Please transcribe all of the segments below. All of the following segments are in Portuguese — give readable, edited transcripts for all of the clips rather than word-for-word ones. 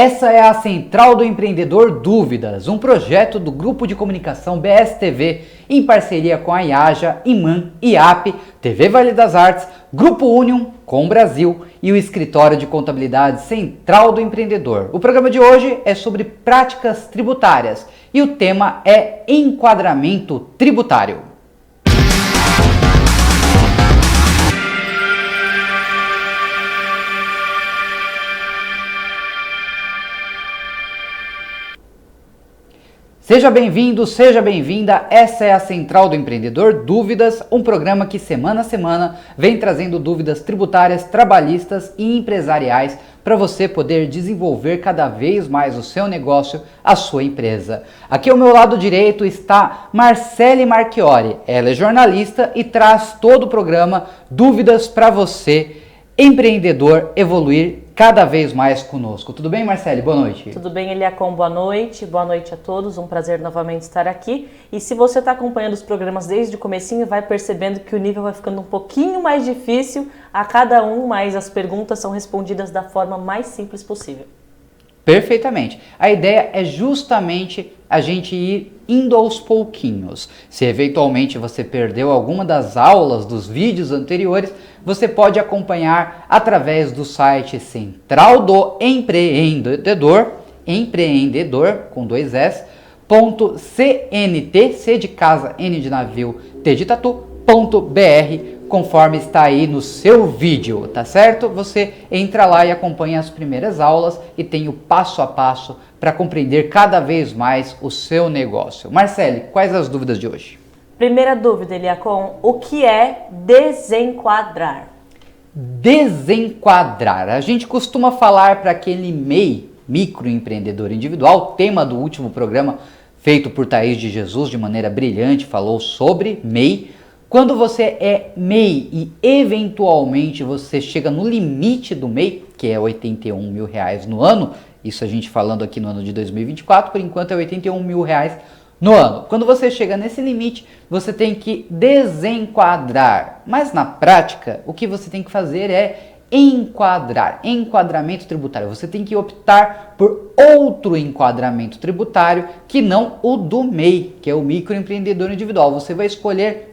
Essa é a Central do Empreendedor Dúvidas, um projeto do Grupo de Comunicação BSTV em parceria com a IAJA, IMAN, IAP, TV Vale das Artes, Grupo Union, Com Brasil e o Escritório de Contabilidade Central do Empreendedor. O programa de hoje é sobre práticas tributárias e o tema é enquadramento tributário. Seja bem-vindo, seja bem-vinda, essa é a Central do Empreendedor Dúvidas, um programa que semana a semana vem trazendo dúvidas tributárias, trabalhistas e empresariais para você poder desenvolver cada vez mais o seu negócio, a sua empresa. Aqui ao meu lado direito está Marcele Marchiori, ela é jornalista e traz todo o programa Dúvidas para você, empreendedor, evoluir cada vez mais conosco. Tudo bem, Marcele? Boa noite. Tudo bem, Eliacom? Boa noite a todos, um prazer novamente estar aqui. E se você está acompanhando os programas desde o comecinho, vai percebendo que o nível vai ficando um pouquinho mais difícil a cada um, mas as perguntas são respondidas da forma mais simples possível. Perfeitamente. A ideia é justamente a gente ir indo aos pouquinhos. Se eventualmente você perdeu alguma das aulas dos vídeos anteriores, você pode acompanhar através do site Central do Empreendedor, empreendedor com 2 S, .cnt, C de casa, N de navio, T de tatu, .br, conforme está aí no seu vídeo, tá certo? Você entra lá e acompanha as primeiras aulas e tem o passo a passo para compreender cada vez mais o seu negócio. Marcele, quais as dúvidas de hoje? Primeira dúvida, Eliacom, o que é desenquadrar? Desenquadrar. A gente costuma falar para aquele MEI, microempreendedor individual, tema do último programa feito por Thaís de Jesus de maneira brilhante, falou sobre MEI. Quando você é MEI e eventualmente você chega no limite do MEI, que é R$81 mil no ano, isso a gente falando aqui no ano de 2024, por enquanto é R$81 mil no ano. Quando você chega nesse limite, você tem que desenquadrar. Mas na prática, o que você tem que fazer é enquadrar, enquadramento tributário. Você tem que optar por outro enquadramento tributário que não o do MEI, que é o microempreendedor individual. Você vai escolher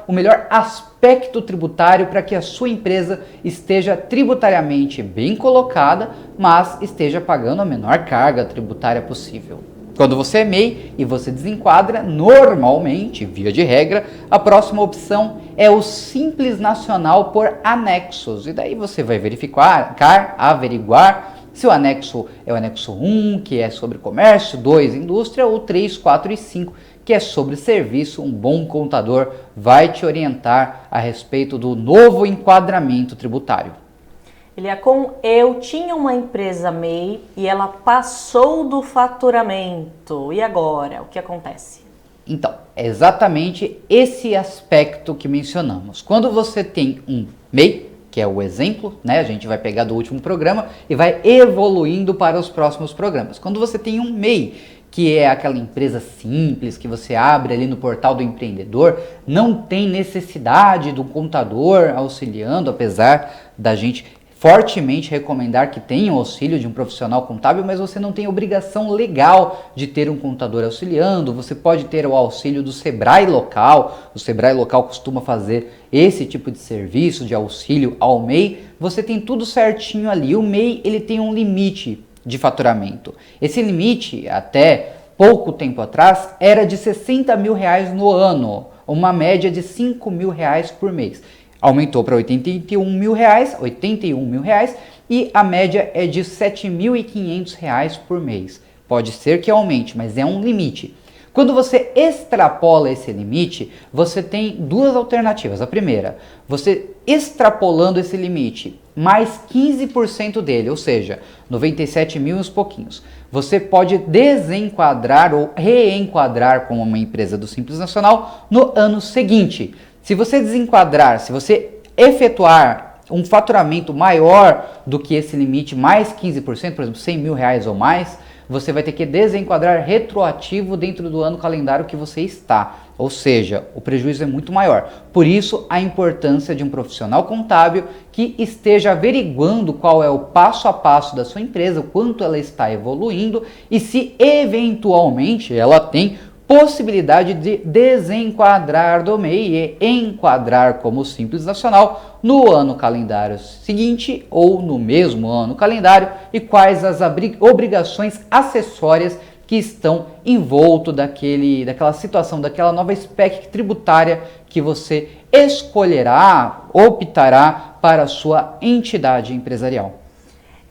o melhor aspecto tributário para que a sua empresa esteja tributariamente bem colocada, mas esteja pagando a menor carga tributária possível. Quando você é MEI e você desenquadra, normalmente, via de regra, a próxima opção é o Simples Nacional por anexos. E daí você vai averiguar se o anexo é o anexo 1, que é sobre comércio, 2, indústria, ou 3, 4 e 5, que é sobre serviço. Um bom contador vai te orientar a respeito do novo enquadramento tributário. Eliacom, eu tinha uma empresa MEI e ela passou do faturamento. E agora? O que acontece? Então, é exatamente esse aspecto que mencionamos. Quando você tem um MEI, que é o exemplo, né? A gente vai pegar do último programa e vai evoluindo para os próximos programas. Quando você tem um MEI, que é aquela empresa simples que você abre ali no portal do empreendedor, não tem necessidade do contador auxiliando, apesar da gente fortemente recomendar que tenha o auxílio de um profissional contábil, mas você não tem obrigação legal de ter um contador auxiliando. Você pode ter o auxílio do Sebrae local. O Sebrae local costuma fazer esse tipo de serviço de auxílio ao MEI. Você tem tudo certinho ali. O MEI, ele tem um limite de faturamento. Esse limite, até pouco tempo atrás, era de R$60 mil no ano, uma média de R$5 mil por mês. Aumentou para R$81 mil e a média é de R$7.500 por mês. Pode ser que aumente, mas é um limite. Quando você extrapola esse limite, você tem duas alternativas. A primeira, você extrapolando esse limite, mais 15% dele, ou seja, 97 mil e uns pouquinhos. Você pode desenquadrar ou reenquadrar como uma empresa do Simples Nacional no ano seguinte. Se você desenquadrar, se você efetuar um faturamento maior do que esse limite, mais 15%, por exemplo, R$100 mil ou mais, você vai ter que desenquadrar retroativo dentro do ano calendário que você está. Ou seja, o prejuízo é muito maior. Por isso, a importância de um profissional contábil que esteja averiguando qual é o passo a passo da sua empresa, o quanto ela está evoluindo e se eventualmente ela tem possibilidade de desenquadrar do MEI e enquadrar como Simples Nacional no ano calendário seguinte ou no mesmo ano calendário e quais as obrigações acessórias que estão envolto daquela situação, daquela nova spec tributária que você escolherá, optará para a sua entidade empresarial.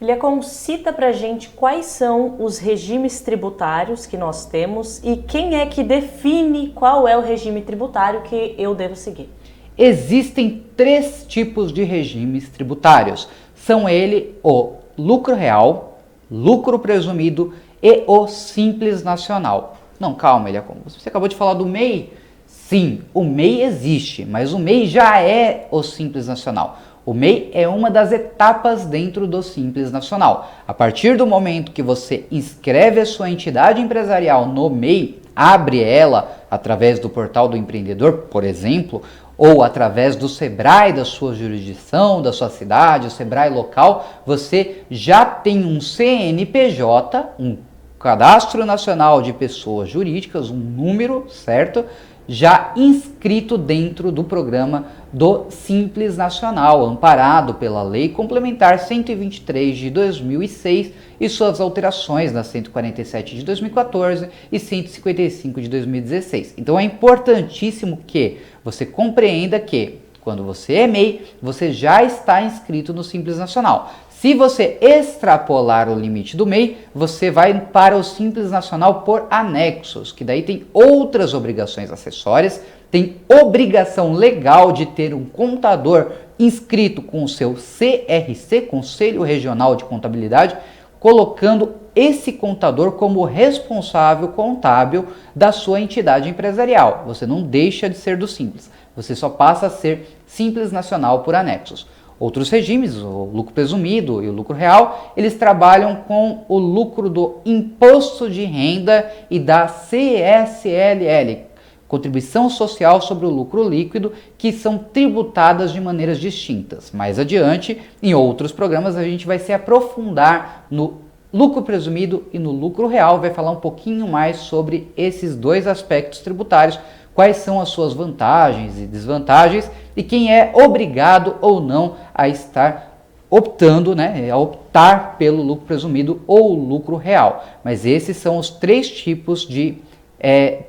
Eliacom, cita pra gente quais são os regimes tributários que nós temos e quem é que define qual é o regime tributário que eu devo seguir. Existem 3 tipos de regimes tributários. São ele o lucro real, lucro presumido e o Simples Nacional. Não, calma, Eliacom, você acabou de falar do MEI? Sim, o MEI existe, mas o MEI já é o Simples Nacional. O MEI é uma das etapas dentro do Simples Nacional. A partir do momento que você inscreve a sua entidade empresarial no MEI, abre ela através do portal do empreendedor, por exemplo, ou através do Sebrae da sua jurisdição, da sua cidade, o Sebrae local, você já tem um CNPJ, um Cadastro Nacional de Pessoas Jurídicas, um número, certo? Já inscrito dentro do programa do Simples Nacional, amparado pela Lei Complementar 123 de 2006 e suas alterações na 147 de 2014 e 155 de 2016. Então é importantíssimo que você compreenda que quando você é MEI, você já está inscrito no Simples Nacional. Se você extrapolar o limite do MEI, você vai para o Simples Nacional por anexos, que daí tem outras obrigações acessórias, tem obrigação legal de ter um contador inscrito com o seu CRC, Conselho Regional de Contabilidade, colocando esse contador como responsável contábil da sua entidade empresarial. Você não deixa de ser do Simples, você só passa a ser Simples Nacional por anexos. Outros regimes, o lucro presumido e o lucro real, eles trabalham com o lucro do imposto de renda e da CSLL, Contribuição Social sobre o Lucro Líquido, que são tributadas de maneiras distintas. Mais adiante, em outros programas, a gente vai se aprofundar no lucro presumido e no lucro real, vai falar um pouquinho mais sobre esses 2 aspectos tributários, quais são as suas vantagens e desvantagens e quem é obrigado ou não a estar optando, a optar pelo lucro presumido ou lucro real. Mas esses são os 3 tipos de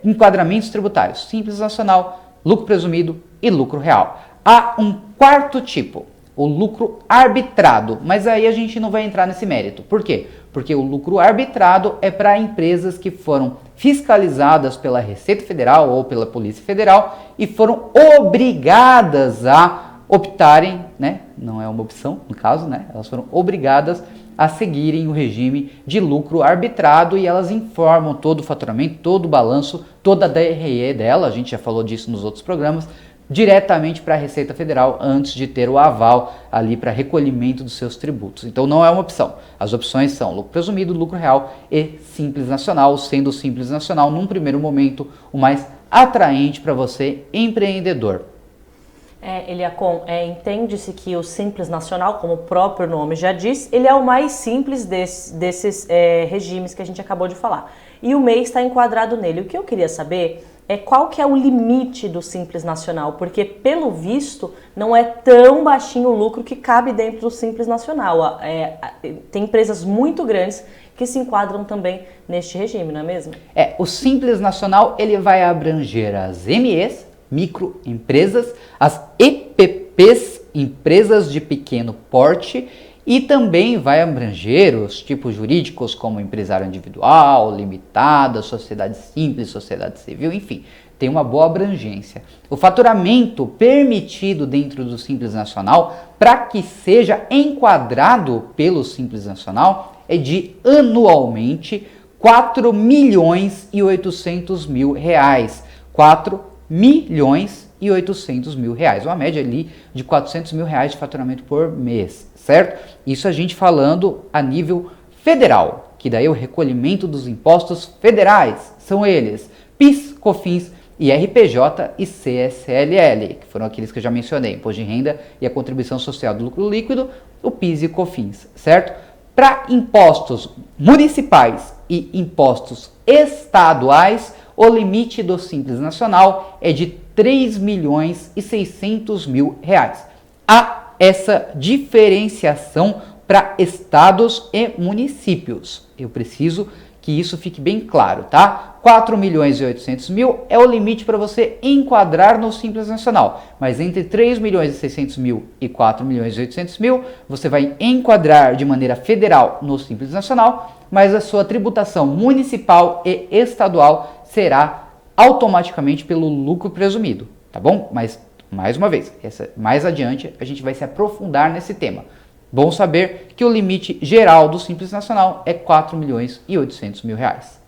enquadramentos tributários: Simples Nacional, lucro presumido e lucro real. Há um 4º tipo, o lucro arbitrado, mas aí a gente não vai entrar nesse mérito. Por quê? Porque o lucro arbitrado é para empresas que foram fiscalizadas pela Receita Federal ou pela Polícia Federal e foram obrigadas a optarem, não é uma opção no caso, elas foram obrigadas a seguirem o regime de lucro arbitrado e elas informam todo o faturamento, todo o balanço, toda a DRE dela, a gente já falou disso nos outros programas, diretamente para a Receita Federal antes de ter o aval ali para recolhimento dos seus tributos. Então não é uma opção. As opções são lucro presumido, lucro real e Simples Nacional, sendo o Simples Nacional, num primeiro momento, o mais atraente para você, empreendedor. Eliacom, entende-se que o Simples Nacional, como o próprio nome já diz, ele é o mais simples desses regimes que a gente acabou de falar. E o MEI está enquadrado nele. O que eu queria saber qual que é o limite do Simples Nacional, porque pelo visto não é tão baixinho o lucro que cabe dentro do Simples Nacional. Tem empresas muito grandes que se enquadram também neste regime, não é mesmo? O Simples Nacional ele vai abranger as MEs, microempresas, as EPPs, empresas de pequeno porte, e também vai abranger os tipos jurídicos como empresário individual, limitada, sociedade simples, sociedade civil, enfim, tem uma boa abrangência. O faturamento permitido dentro do Simples Nacional, para que seja enquadrado pelo Simples Nacional, é de anualmente R$4.800.000. 4.800.000, uma média ali de R$400.000 de faturamento por mês, certo? Isso a gente falando a nível federal, que daí é o recolhimento dos impostos federais, são eles PIS, COFINS, IRPJ e CSLL, que foram aqueles que eu já mencionei, Imposto de Renda e a Contribuição Social do Lucro Líquido, o PIS e COFINS, certo? Para impostos municipais e impostos estaduais, o limite do Simples Nacional é de R$ 3.600.000. Há essa diferenciação para estados e municípios. Eu preciso que isso fique bem claro, tá? 4.800.000 é o limite para você enquadrar no Simples Nacional, mas entre 3.600.000 e 4.800.000 você vai enquadrar de maneira federal no Simples Nacional, mas a sua tributação municipal e estadual será automaticamente pelo lucro presumido, tá bom? Mas, mais uma vez, mais adiante a gente vai se aprofundar nesse tema. Bom saber que o limite geral do Simples Nacional é R$ 4.800.000.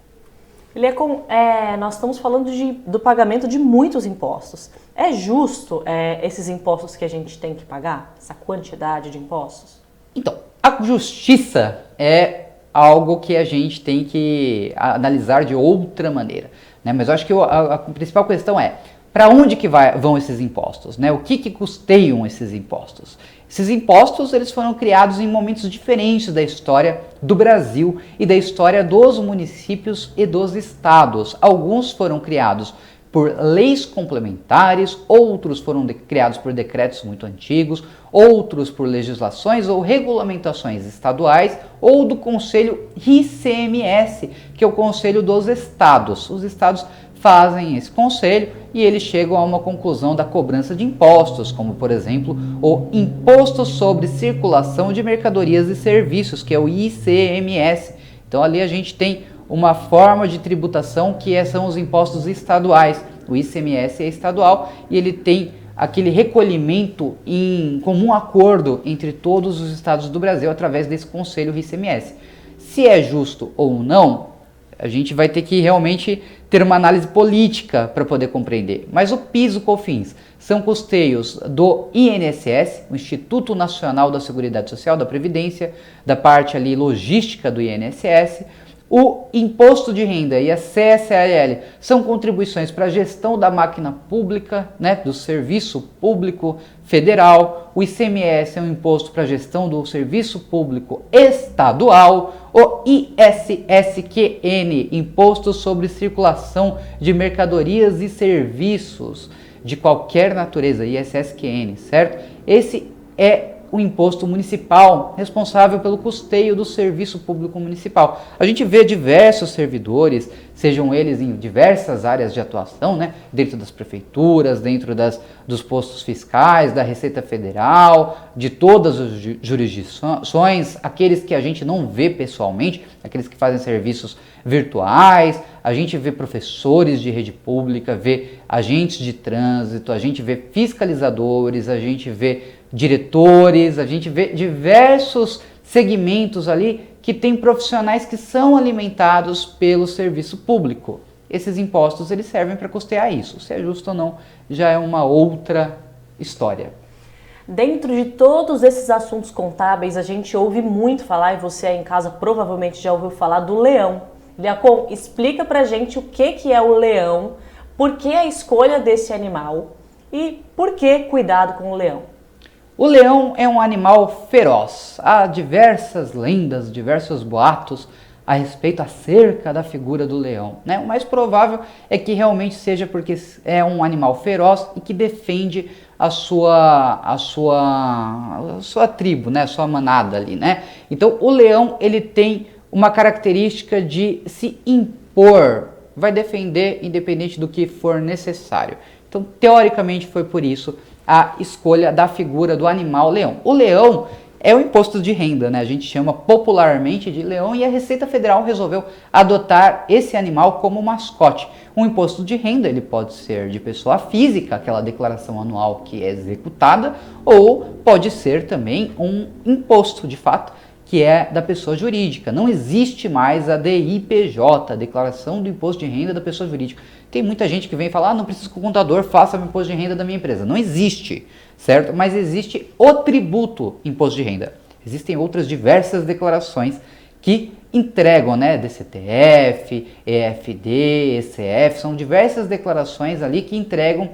Nós estamos falando do pagamento de muitos impostos. É justo esses impostos que a gente tem que pagar? Essa quantidade de impostos? Então, a justiça é algo que a gente tem que analisar de outra maneira, né? Mas eu acho que a principal questão é: para onde que vão esses impostos, né? O que custeiam esses impostos? Esses impostos eles foram criados em momentos diferentes da história do Brasil e da história dos municípios e dos estados. Alguns foram criados por leis complementares, outros foram criados por decretos muito antigos, outros por legislações ou regulamentações estaduais ou do Conselho ICMS, que é o Conselho dos Estados. Os estados fazem esse conselho e eles chegam a uma conclusão da cobrança de impostos, como por exemplo o Imposto sobre Circulação de Mercadorias e Serviços, que é o ICMS. Então ali a gente tem uma forma de tributação que são os impostos estaduais. O ICMS é estadual e ele tem aquele recolhimento em comum acordo entre todos os estados do Brasil através desse conselho ICMS. Se é justo ou não, a gente vai ter que realmente ter uma análise política para poder compreender. Mas o PIS e o COFINS são custeios do INSS, o Instituto Nacional da Seguridade Social, da Previdência, da parte ali logística do INSS. O Imposto de Renda e a CSLL são contribuições para a gestão da máquina pública, né, do serviço público federal. O ICMS é um imposto para a gestão do serviço público estadual. O ISSQN, Imposto sobre Circulação de Mercadorias e Serviços de qualquer natureza, ISSQN, certo? Esse é o imposto municipal responsável pelo custeio do serviço público municipal. A gente vê diversos servidores, sejam eles em diversas áreas de atuação, né? Dentro das prefeituras, dentro dos postos fiscais, da Receita Federal, de todas as jurisdições, aqueles que a gente não vê pessoalmente, aqueles que fazem serviços virtuais, a gente vê professores de rede pública, vê agentes de trânsito, a gente vê fiscalizadores, a gente vê diretores, a gente vê diversos segmentos ali que tem profissionais que são alimentados pelo serviço público. Esses impostos eles servem para custear isso. Se é justo ou não, já é uma outra história. Dentro de todos esses assuntos contábeis, a gente ouve muito falar, e você aí em casa provavelmente já ouviu falar do leão. Liacom, explica pra gente o que é o leão, por que a escolha desse animal e por que cuidado com o leão. O leão é um animal feroz. Há diversas lendas, diversos boatos a respeito acerca da figura do leão, né? O mais provável é que realmente seja porque é um animal feroz e que defende a sua tribo, né? A sua manada ali, né? Então o leão ele tem uma característica de se impor, vai defender independente do que for necessário. Então teoricamente foi por isso a escolha da figura do animal leão. O leão é o imposto de renda, né? A gente chama popularmente de leão e a Receita Federal resolveu adotar esse animal como mascote. Um imposto de renda ele pode ser de pessoa física, aquela declaração anual que é executada, ou pode ser também um imposto de fato, que é da pessoa jurídica. Não existe mais a DIPJ, a Declaração do Imposto de Renda da Pessoa Jurídica. Tem muita gente que vem falar, não preciso que o contador faça o imposto de renda da minha empresa. Não existe, certo? Mas existe o tributo imposto de renda. Existem outras diversas declarações que entregam, né, DCTF, EFD, ECF, são diversas declarações ali que entregam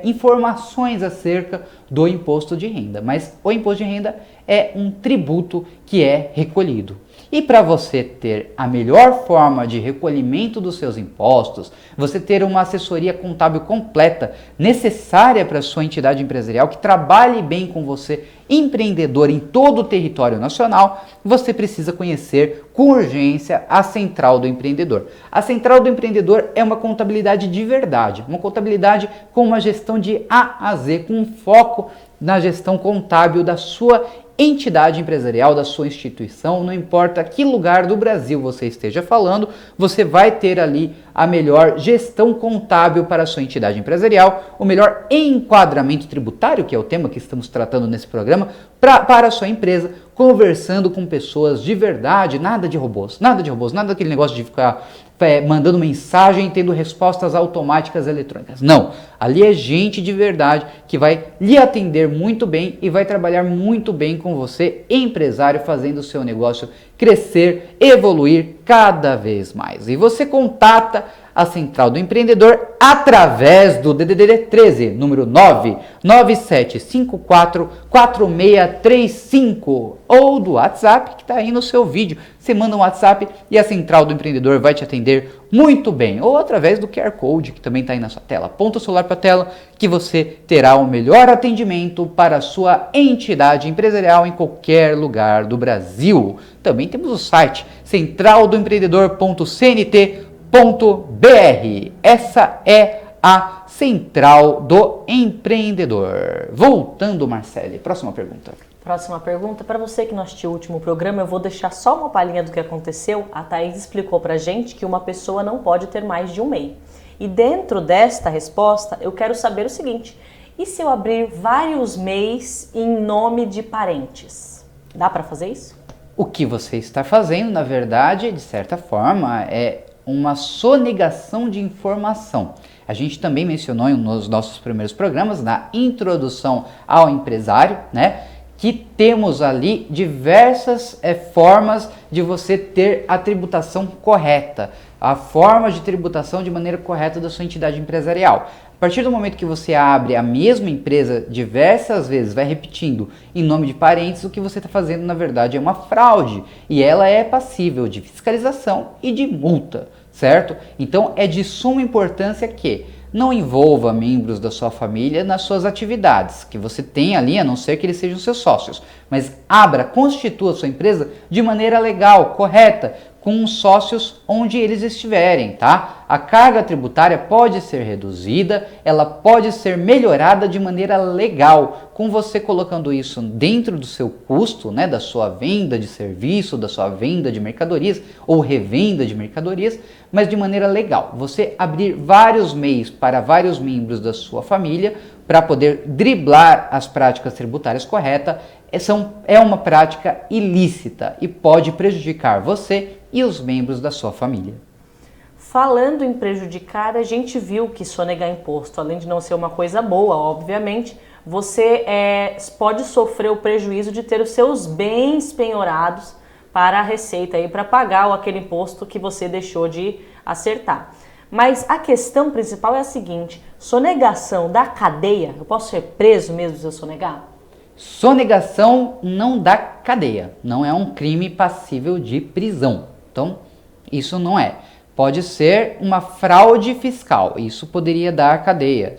informações acerca do imposto de renda, mas o imposto de renda é um tributo que é recolhido. E para você ter a melhor forma de recolhimento dos seus impostos, você ter uma assessoria contábil completa necessária para a sua entidade empresarial que trabalhe bem com você, empreendedor em todo o território nacional, você precisa conhecer com urgência a Central do Empreendedor. A Central do Empreendedor é uma contabilidade de verdade, uma contabilidade com uma gestão de A a Z, com um foco na gestão contábil da sua entidade empresarial, da sua instituição, não importa que lugar do Brasil você esteja falando, você vai ter ali a melhor gestão contábil para a sua entidade empresarial, o melhor enquadramento tributário, que é o tema que estamos tratando nesse programa, para a sua empresa, conversando com pessoas de verdade, nada de robôs, nada daquele negócio de ficar mandando mensagem e tendo respostas automáticas eletrônicas. Não, ali é gente de verdade que vai lhe atender muito bem e vai trabalhar muito bem com você, empresário, fazendo o seu negócio crescer, evoluir cada vez mais. E você contata a Central do Empreendedor através do DDD 13, número 997544635 ou do WhatsApp que está aí no seu vídeo. Você manda um WhatsApp e a Central do Empreendedor vai te atender muito bem. Ou através do QR Code que também está aí na sua tela. Aponta o celular para a tela que você terá o melhor atendimento para a sua entidade empresarial em qualquer lugar do Brasil. Também temos o site centraldoempreendedor.cnt.br. Essa é a Central do Empreendedor. Voltando, Marcele, próxima pergunta. Próxima pergunta, para você que não assistiu o último programa, eu vou deixar só uma palhinha do que aconteceu. A Thaís explicou pra gente que uma pessoa não pode ter mais de um MEI. E dentro desta resposta, eu quero saber o seguinte: e se eu abrir vários MEIs em nome de parentes? Dá para fazer isso? O que você está fazendo, na verdade, de certa forma, é uma sonegação de informação. A gente também mencionou nos nossos primeiros programas, na introdução ao empresário, né, que temos ali diversas formas de você ter a tributação correta, a forma de tributação de maneira correta da sua entidade empresarial. A partir do momento que você abre a mesma empresa diversas vezes, vai repetindo em nome de parentes, o que você está fazendo na verdade é uma fraude e ela é passível de fiscalização e de multa, certo? Então é de suma importância que não envolva membros da sua família nas suas atividades que você tem ali, a não ser que eles sejam seus sócios, mas constitua a sua empresa de maneira legal, correta, com sócios onde eles estiverem, tá? A carga tributária pode ser reduzida, ela pode ser melhorada de maneira legal, com você colocando isso dentro do seu custo, né, da sua venda de serviço, da sua venda de mercadorias ou revenda de mercadorias, mas de maneira legal. Você abrir vários MEIs para vários membros da sua família para poder driblar as práticas tributárias corretas é uma prática ilícita e pode prejudicar você e os membros da sua família. Falando em prejudicar, a gente viu que sonegar imposto, além de não ser uma coisa boa, obviamente, você pode sofrer o prejuízo de ter os seus bens penhorados para a Receita, para pagar aquele imposto que você deixou de acertar. Mas a questão principal é a seguinte: sonegação da cadeia, eu posso ser preso mesmo se eu sonegar? Sonegação não dá cadeia, não é um crime passível de prisão. Então, isso não é. Pode ser uma fraude fiscal, isso poderia dar cadeia.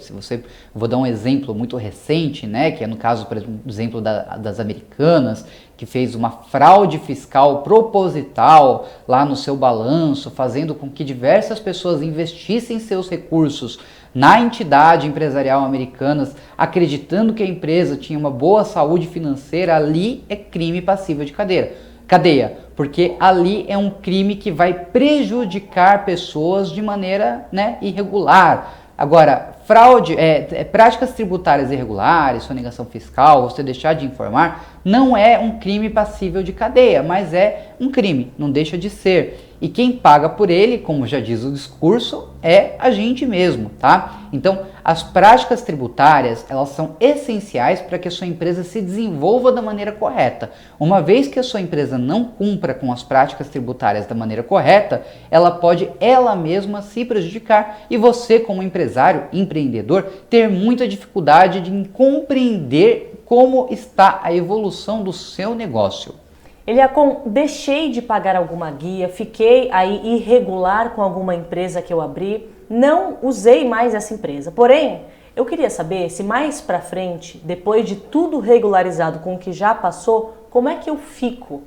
Vou dar um exemplo muito recente, né, que é no caso, por exemplo, das Americanas, que fez uma fraude fiscal proposital lá no seu balanço, fazendo com que diversas pessoas investissem seus recursos na entidade empresarial Americanas, acreditando que a empresa tinha uma boa saúde financeira. Ali é crime passível de cadeia, porque ali é um crime que vai prejudicar pessoas de maneira, né, irregular. Agora, fraude, práticas tributárias irregulares, sonegação fiscal, você deixar de informar, não é um crime passível de cadeia, mas é um crime, não deixa de ser. E quem paga por ele, como já diz o discurso, é a gente mesmo, tá? Então, As práticas tributárias, elas são essenciais para que a sua empresa se desenvolva da maneira correta. Uma vez que a sua empresa não cumpra com as práticas tributárias da maneira correta, ela pode ela mesma se prejudicar e você, como empresário, empreendedor, ter muita dificuldade de compreender como está a evolução do seu negócio. Eliacom, deixei de pagar alguma guia, fiquei aí irregular com alguma empresa que eu abri, não usei mais essa empresa. Porém, eu queria saber se mais pra frente, depois de tudo regularizado com o que já passou, como é que eu fico?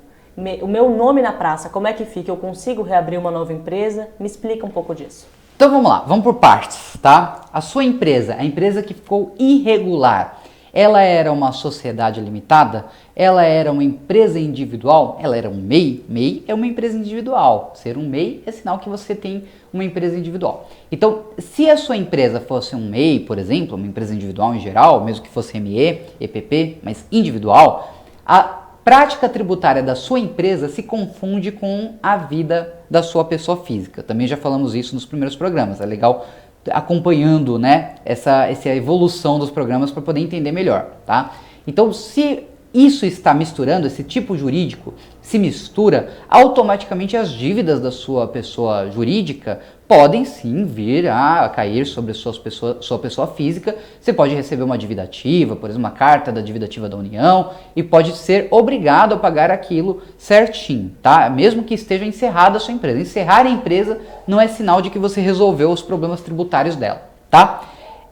O meu nome na praça, como é que fica? Eu consigo reabrir uma nova empresa? Me explica um pouco disso. Então vamos lá, vamos por partes, tá? A sua empresa, a empresa que ficou irregular, ela era uma sociedade limitada? Ela era uma empresa individual? Ela era um MEI? MEI é uma empresa individual. Ser um MEI é sinal que você tem uma empresa individual. Então, se a sua empresa fosse um MEI, por exemplo, uma empresa individual em geral, mesmo que fosse ME, EPP, mas individual, a prática tributária da sua empresa se confunde com a vida da sua pessoa física. Também já falamos isso nos primeiros programas. É legal acompanhando, né, essa evolução dos programas para poder entender melhor, tá? Então, se isso está misturando, esse tipo jurídico se mistura, automaticamente as dívidas da sua pessoa jurídica podem sim vir a cair sobre a sua pessoa física. Você pode receber uma dívida ativa, por exemplo, uma carta da dívida ativa da União, e pode ser obrigado a pagar aquilo certinho, tá? Mesmo que esteja encerrada a sua empresa. Encerrar a empresa não é sinal de que você resolveu os problemas tributários dela, tá?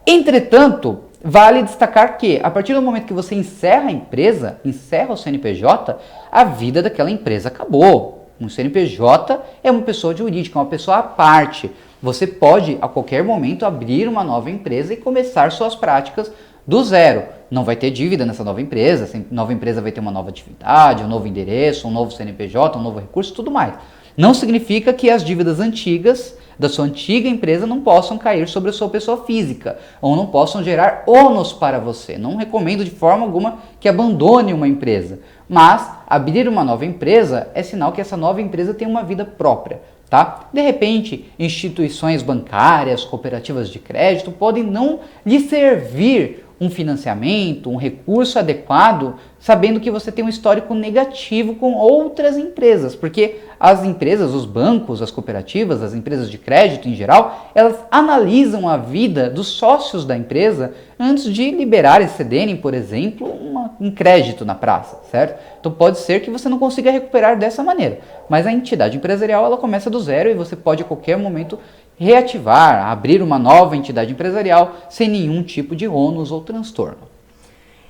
Entretanto, vale destacar que, a partir do momento que você encerra a empresa, encerra o CNPJ, a vida daquela empresa acabou. Um CNPJ é uma pessoa jurídica, uma pessoa à parte. Você pode, a qualquer momento, abrir uma nova empresa e começar suas práticas do zero. Não vai ter dívida nessa nova empresa, essa nova empresa vai ter uma nova atividade, um novo endereço, um novo CNPJ, um novo recurso, tudo mais. Não significa que as dívidas antigas da sua antiga empresa não possam cair sobre a sua pessoa física ou não possam gerar ônus para você. Não recomendo de forma alguma que abandone uma empresa, mas abrir uma nova empresa é sinal que essa nova empresa tem uma vida própria, tá? De repente, instituições bancárias, cooperativas de crédito podem não lhe servir um financiamento, um recurso adequado, sabendo que você tem um histórico negativo com outras empresas, porque as empresas, os bancos, as cooperativas, as empresas de crédito em geral, elas analisam a vida dos sócios da empresa antes de liberar e cederem, por exemplo, um crédito na praça, certo? Então pode ser que você não consiga recuperar dessa maneira, mas a entidade empresarial ela começa do zero e você pode a qualquer momento reativar, abrir uma nova entidade empresarial sem nenhum tipo de ônus ou transtorno.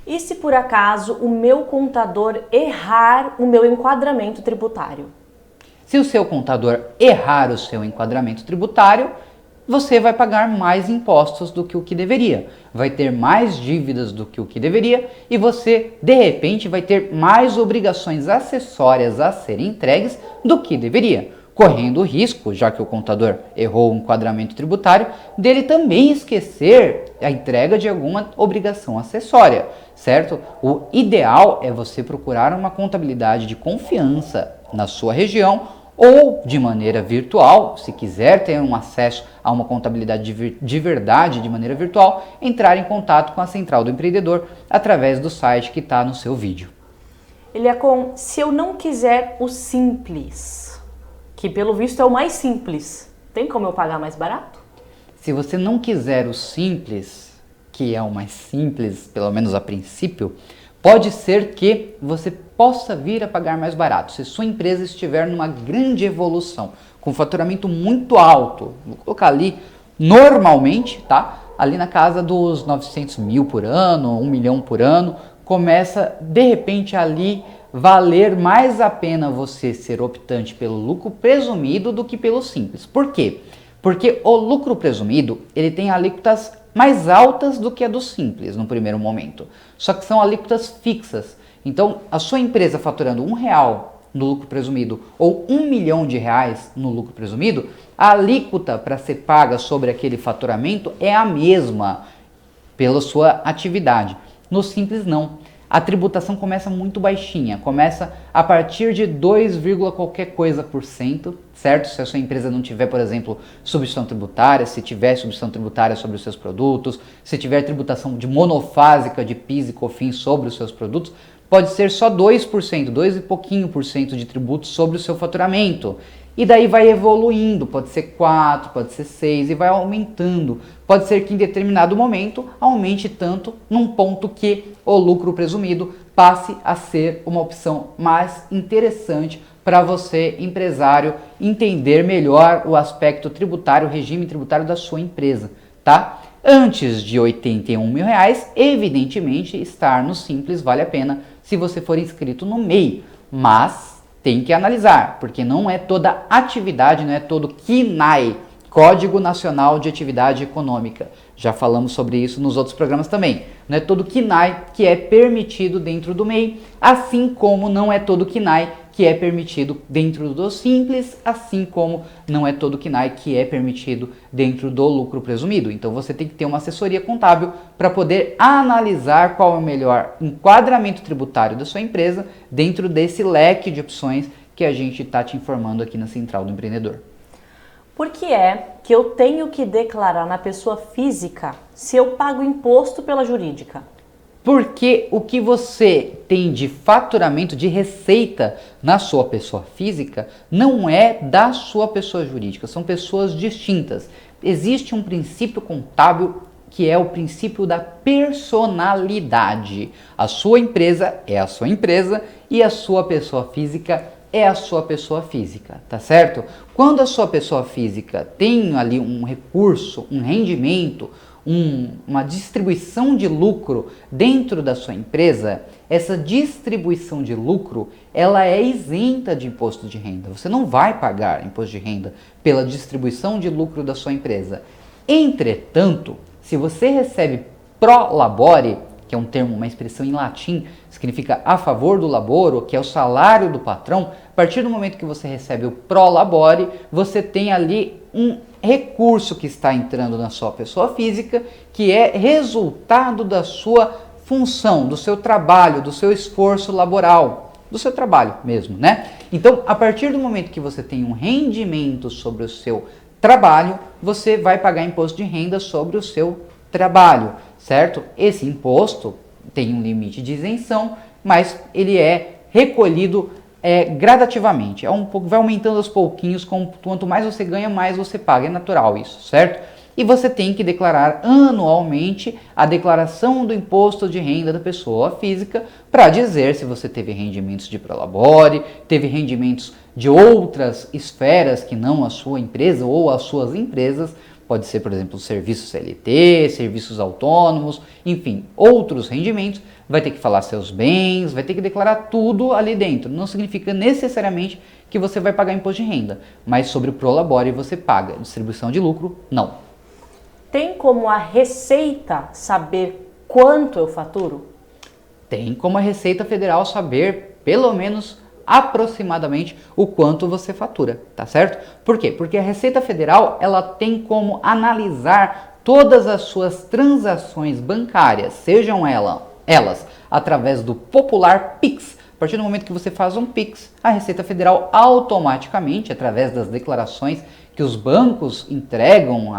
E se por acaso o meu contador errar o meu enquadramento tributário? Se o seu contador errar o seu enquadramento tributário, você vai pagar mais impostos do que o que deveria, vai ter mais dívidas do que o que deveria e você, de repente, vai ter mais obrigações acessórias a serem entregues do que deveria, correndo o risco, já que o contador errou o enquadramento tributário, dele também esquecer a entrega de alguma obrigação acessória, certo? O ideal é você procurar uma contabilidade de confiança na sua região ou de maneira virtual, se quiser ter um acesso a uma contabilidade de verdade de maneira virtual, entrar em contato com a Central do Empreendedor através do site que está no seu vídeo. Eliacom, se eu não quiser o simples, que pelo visto é o mais simples, tem como eu pagar mais barato? Se você não quiser o simples, que é o mais simples, pelo menos a princípio, pode ser que você possa vir a pagar mais barato. Se sua empresa estiver numa grande evolução, com faturamento muito alto, vou colocar ali normalmente, tá? Ali na casa dos 900 mil por ano, 1 milhão por ano, começa de repente ali valer mais a pena você ser optante pelo lucro presumido do que pelo simples. Por quê? Porque o lucro presumido, ele tem alíquotas mais altas do que a do simples no primeiro momento. Só que são alíquotas fixas. Então, a sua empresa faturando R$1 no lucro presumido ou R$1 milhão no lucro presumido, a alíquota para ser paga sobre aquele faturamento é a mesma pela sua atividade. No simples, não. a tributação começa muito baixinha, começa a partir de 2, qualquer coisa por cento, certo? Se a sua empresa não tiver, por exemplo, substituição tributária, se tiver substituição tributária sobre os seus produtos, se tiver tributação de monofásica de PIS e COFINS sobre os seus produtos, pode ser só 2%, 2 e pouquinho por cento de tributo sobre o seu faturamento. E daí vai evoluindo, pode ser 4, pode ser 6 e vai aumentando. Pode ser que em determinado momento aumente tanto num ponto que o lucro presumido passe a ser uma opção mais interessante para você, empresário, entender melhor o aspecto tributário, o regime tributário da sua empresa, tá? Antes de R$81 mil, evidentemente, estar no Simples vale a pena se você for inscrito no MEI, mas tem que analisar, porque não é toda atividade, não é todo CNAE, Código Nacional de Atividade Econômica. Já falamos sobre isso nos outros programas também. Não é todo CNAE que é permitido dentro do MEI, assim como não é todo CNAE que é permitido dentro do Simples, assim como não é todo CNAE que é permitido dentro do lucro presumido. Então você tem que ter uma assessoria contábil para poder analisar qual é o melhor enquadramento tributário da sua empresa dentro desse leque de opções que a gente está te informando aqui na Central do Empreendedor. Por que é que eu tenho que declarar na pessoa física se eu pago imposto pela jurídica? Porque o que você tem de faturamento, de receita na sua pessoa física, não é da sua pessoa jurídica, são pessoas distintas. Existe um princípio contábil que é o princípio da personalidade. A sua empresa é a sua empresa e a sua pessoa física é a sua pessoa física, tá certo? Quando a sua pessoa física tem ali um recurso, um rendimento, uma distribuição de lucro dentro da sua empresa, essa distribuição de lucro, ela é isenta de imposto de renda. Você não vai pagar imposto de renda pela distribuição de lucro da sua empresa. Entretanto, se você recebe pro labore, que é um termo, uma expressão em latim, significa a favor do laboro, que é o salário do patrão, a partir do momento que você recebe o pro labore, você tem ali um recurso que está entrando na sua pessoa física, que é resultado da sua função, do seu trabalho, do seu esforço laboral, do seu trabalho mesmo, né? Então, a partir do momento que você tem um rendimento sobre o seu trabalho, você vai pagar imposto de renda sobre o seu trabalho, certo? Esse imposto tem um limite de isenção, mas ele é recolhido gradativamente, vai aumentando aos pouquinhos, quanto mais você ganha, mais você paga, é natural isso, certo? E você tem que declarar anualmente a declaração do imposto de renda da pessoa física para dizer se você teve rendimentos de prolabore, teve rendimentos de outras esferas que não a sua empresa ou as suas empresas. Pode ser, por exemplo, serviços CLT, serviços autônomos, enfim, outros rendimentos. Vai ter que falar seus bens, vai ter que declarar tudo ali dentro. Não significa necessariamente que você vai pagar imposto de renda, mas sobre o prolabore você paga. Distribuição de lucro, não. Tem como a Receita saber quanto eu faturo? Tem como a Receita Federal saber, pelo menos aproximadamente, o quanto você fatura, tá certo? Por quê? Porque a Receita Federal, ela tem como analisar todas as suas transações bancárias, sejam elas através do popular Pix. A partir do momento que você faz um Pix, a Receita Federal automaticamente, através das declarações que os bancos entregam,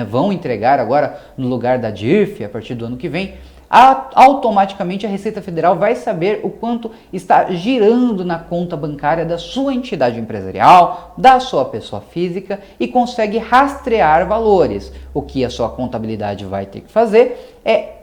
vão entregar agora no lugar da DIRF a partir do ano que vem, automaticamente a Receita Federal vai saber o quanto está girando na conta bancária da sua entidade empresarial, da sua pessoa física e consegue rastrear valores. O que a sua contabilidade vai ter que fazer é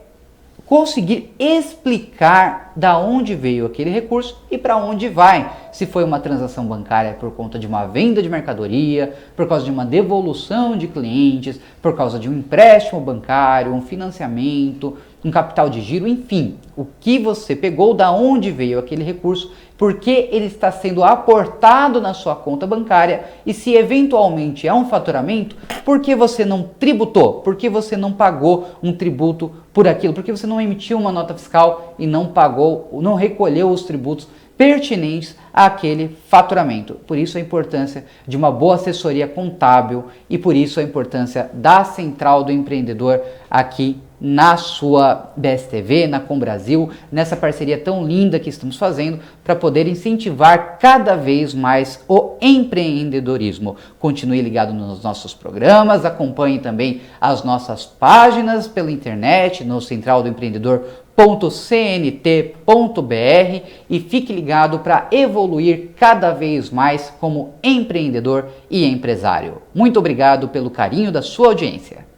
conseguir explicar da onde veio aquele recurso e para onde vai. Se foi uma transação bancária por conta de uma venda de mercadoria, por causa de uma devolução de clientes, por causa de um empréstimo bancário, um financiamento, um capital de giro, enfim, o que você pegou, da onde veio aquele recurso, por que ele está sendo aportado na sua conta bancária e se eventualmente é um faturamento, por que você não tributou, por que você não pagou um tributo por aquilo, por que você não emitiu uma nota fiscal e não pagou, não recolheu os tributos pertinentes àquele faturamento. Por isso a importância de uma boa assessoria contábil e por isso a importância da Central do Empreendedor aqui na sua BSTV, na Com Brasil, nessa parceria tão linda que estamos fazendo para poder incentivar cada vez mais o empreendedorismo. Continue ligado nos nossos programas, acompanhe também as nossas páginas pela internet, no centraldoempreendedor.cnt.br e fique ligado para evoluir cada vez mais como empreendedor e empresário. Muito obrigado pelo carinho da sua audiência.